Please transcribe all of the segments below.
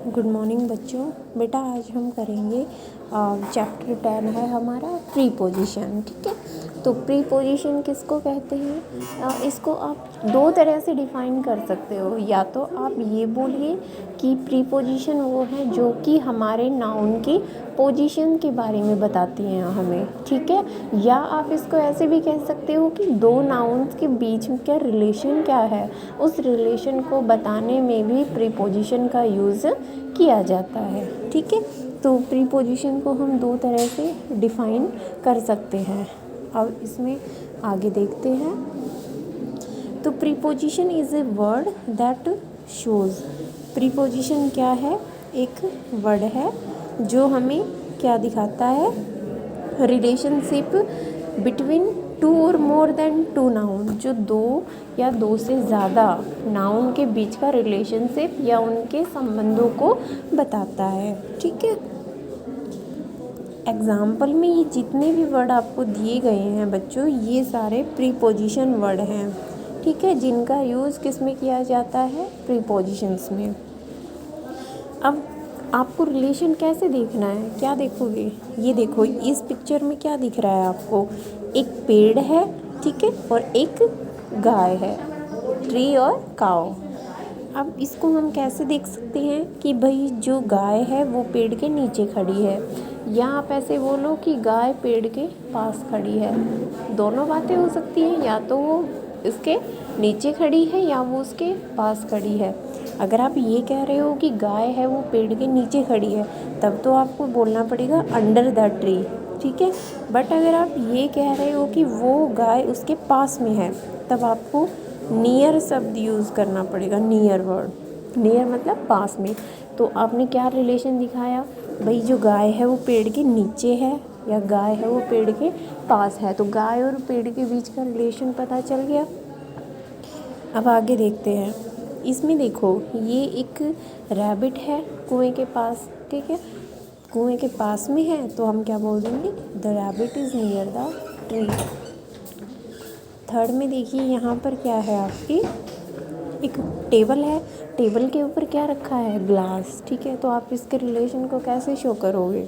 Good morning बच्चों। बेटा आज हम करेंगे चैप्टर 10 है हमारा प्रीपोजिशन। ठीक है, तो प्रीपोजिशन किसको कहते हैं? इसको आप दो तरह से डिफ़ाइन कर सकते हो। या तो आप ये बोलिए कि प्रीपोजिशन वो है जो कि हमारे नाउन की पोजीशन के बारे में बताती हैं हमें। ठीक है, या आप इसको ऐसे भी कह सकते हो कि दो नाउन्स के बीच में क्या रिलेशन क्या है, उस रिलेशन को बताने में भी प्रीपोजिशन का यूज़ किया जाता है। ठीक है, तो प्रीपोजिशन को हम दो तरह से डिफ़ाइन कर सकते हैं। अब इसमें आगे देखते हैं। तो preposition is a word that shows. Preposition क्या है? एक वर्ड है जो हमें क्या दिखाता है? रिलेशनशिप बिटवीन टू और मोर देन टू नाउन, जो दो या दो से ज़्यादा नाउन के बीच का रिलेशनशिप या उनके संबंधों को बताता है। ठीक है, एग्ज़ाम्पल में ये जितने भी वर्ड आपको दिए गए हैं बच्चों, ये सारे प्रीपोजिशन वर्ड हैं। ठीक है, जिनका यूज़ किस में किया जाता है? प्रीपोजिशंस में। अब आपको रिलेशन कैसे देखना है? क्या देखोगे? ये देखो, इस पिक्चर में क्या दिख रहा है आपको? एक पेड़ है, ठीक है, और एक गाय है, ट्री और काऊ। अब इसको हम कैसे देख सकते हैं कि भाई जो गाय है वो पेड़ के नीचे खड़ी है, या आप ऐसे बोलो कि गाय पेड़ के पास खड़ी है। दोनों बातें हो सकती हैं, या तो वो इसके नीचे खड़ी है या वो उसके पास खड़ी है। अगर आप ये कह रहे हो कि गाय है वो पेड़ के नीचे खड़ी है, तब तो आपको बोलना पड़ेगा अंडर द ट्री। ठीक है, बट अगर आप ये कह रहे हो कि वो गाय उसके पास में है, तब आपको नियर शब्द यूज़ करना पड़ेगा। नियर वर्ड, नियर मतलब पास में। तो आपने क्या रिलेशन दिखाया? भाई जो गाय है वो पेड़ के नीचे है या गाय है वो पेड़ के पास है, तो गाय और पेड़ के बीच का रिलेशन पता चल गया। अब आगे देखते हैं। इसमें देखो, ये एक रैबिट है कुएं के पास। ठीक है, कुएं के पास में है तो हम क्या बोल देंगे? The rabbit is near the tree. Third में देखिए, यहाँ पर क्या है आपकी? एक टेबल है, टेबल के ऊपर क्या रखा है? ग्लास। ठीक है, तो आप इसके रिलेशन को कैसे शो करोगे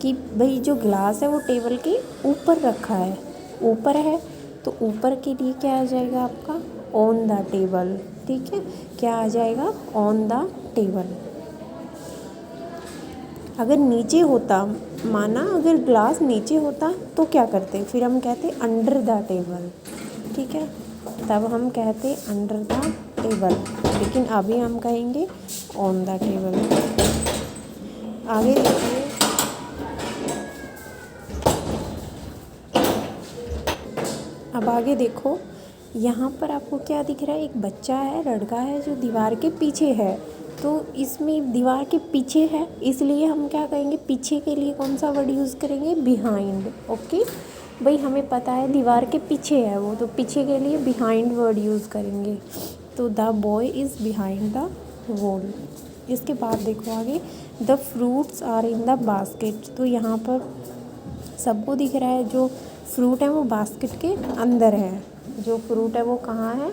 कि भाई जो ग्लास है वो टेबल के ऊपर रखा है? ऊपर है तो ऊपर के लिए क्या आ जाएगा आपका? On the table. ठीक है, क्या आ जाएगा? On the table. अगर नीचे होता, माना अगर ग्लास नीचे होता तो क्या करते? फिर हम कहते अंडर द टेबल। ठीक है, तब हम कहते अंडर द टेबल, लेकिन अभी हम कहेंगे ऑन द टेबल। आगे देखिए, अब आगे देखो, यहाँ पर आपको क्या दिख रहा है? एक बच्चा है, लड़का है, जो दीवार के पीछे है। तो इसमें दीवार के पीछे है, इसलिए हम क्या कहेंगे? पीछे के लिए कौन सा वर्ड यूज़ करेंगे? बिहाइंड। ओके, भाई हमें पता है दीवार के पीछे है वो, तो पीछे के लिए बिहाइंड वर्ड यूज़ करेंगे। तो the boy is behind the wall. इसके बाद देखो आगे, the fruits are in the basket. तो यहाँ पर सबको दिख रहा है जो फ्रूट है वो बास्केट के अंदर है। जो फ्रूट है वो कहाँ है?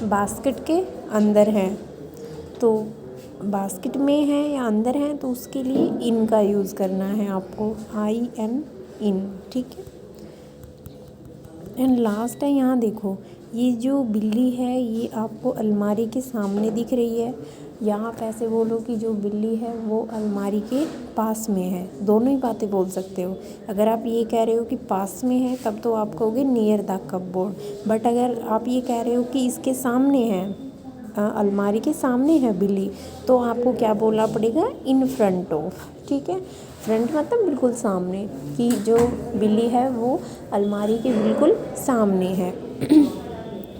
बास्केट के अंदर है। तो बास्केट में है या अंदर है, तो उसके लिए इन का यूज़ करना है आपको, IN, इन। ठीक है, एंड लास्ट है, यहाँ देखो, ये जो बिल्ली है ये आपको अलमारी के सामने दिख रही है, या आप ऐसे बोलो कि जो बिल्ली है वो अलमारी के पास में है। दोनों ही बातें बोल सकते हो। अगर आप ये कह रहे हो कि पास में है, तब तो आप कहोगे नियर द कपबोर्ड। बट अगर आप ये कह रहे हो कि इसके सामने है, अलमारी के सामने है बिल्ली, तो आपको क्या बोलना पड़ेगा? In front of. ठीक है, फ्रंट मतलब बिल्कुल सामने, कि जो बिल्ली है वो अलमारी के बिल्कुल सामने है।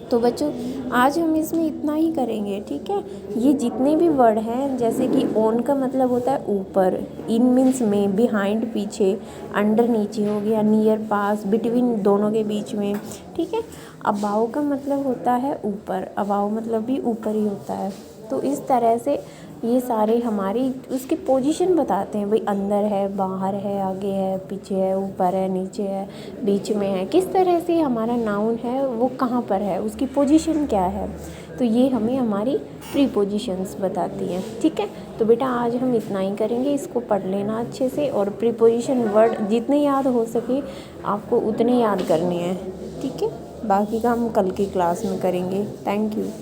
तो बच्चों आज हम इसमें इतना ही करेंगे। ठीक है, ये जितने भी वर्ड हैं, जैसे कि ऑन का मतलब होता है ऊपर, इन मीन्स में, बिहाइंड पीछे, अंडर नीचे हो गया, नियर पास, बिटवीन दोनों के बीच में। ठीक है, अबाव का मतलब होता है ऊपर, अबाव मतलब भी ऊपर ही होता है। तो इस तरह से ये सारे हमारी उसकी पोजीशन बताते हैं, भाई अंदर है, बाहर है, आगे है, पीछे है, ऊपर है, नीचे है, बीच में है। किस तरह से हमारा नाउन है वो कहाँ पर है, उसकी पोजीशन क्या है, तो ये हमें हमारी प्रीपोजिशंस बताती हैं। ठीक है, तो बेटा आज हम इतना ही करेंगे, इसको पढ़ लेना अच्छे से और प्रीपोजिशन वर्ड जितने याद हो सके आपको उतने याद करने हैं। ठीक है, बाकी का हम कल की क्लास में करेंगे। Thank you.